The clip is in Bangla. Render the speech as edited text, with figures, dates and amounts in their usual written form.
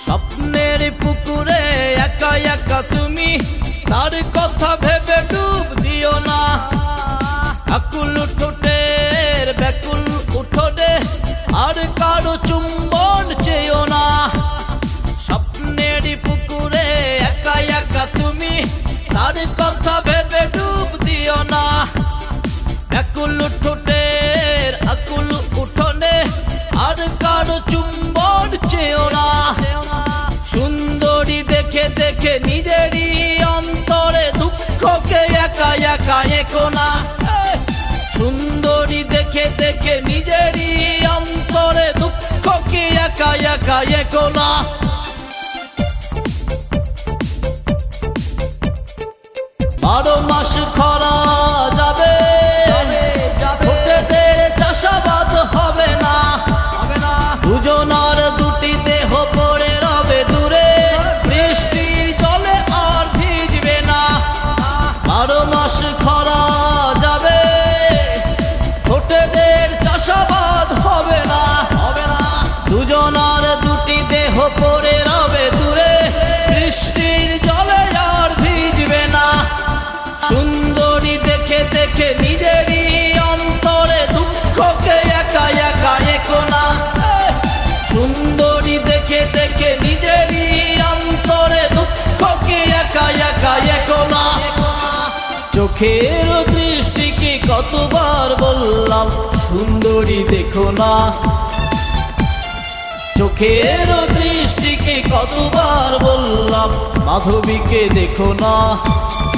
স্বপ্নের পুকুরে একা একা তুমি, তার কথা ভেবে ডুব দিও না। আকুল ঠোঁটের ব্যাকুল উঠোনে আর কারো চুম্বন চেয়েও না। স্বপ্নের পুকুরে একা একা তুমি, তার কথা ভেবে ডুব দিও না। ব্যাকুল ঠোঁটের আকুল উঠোনে আর কারো চুম্বন চেয়েও না। সুন্দরী দেখে দেখে নিজেরই অন্তরে দুঃখকে একা একা এঁকো না। সুন্দরী দেখে দেখে নিজেরই অন্তরে দুঃখকে একা একা এঁকো না। 12 মাস খরা যাবে, ভোটেদের চাষাবাদ হবে না। দুজনার দুটি দেহ পড়ে রবে দূরে, বৃষ্টির জলে আর ভিজবে না। 12 মাস খরা যাবে, ভোটেদের চাষাবাদ হবে না। দুজনার দুটি দেহ পড়ে রবে দূরে, বৃষ্টির জলে আর ভিজবে না। সুন্দরী দেখে দেখে নিজেরই অন্তরে দুঃখকে একা একা এঁকো না। সুন্দরী দেখে দেখে নিজেরই অন্তরে দুঃখকে একা একা এঁকো না। চোখের দৃষ্টিকে কতবার বললাম সুন্দরী দেখো না। চোখের দৃষ্টিকে কতবার বললাম মাধবীকে দেখো না।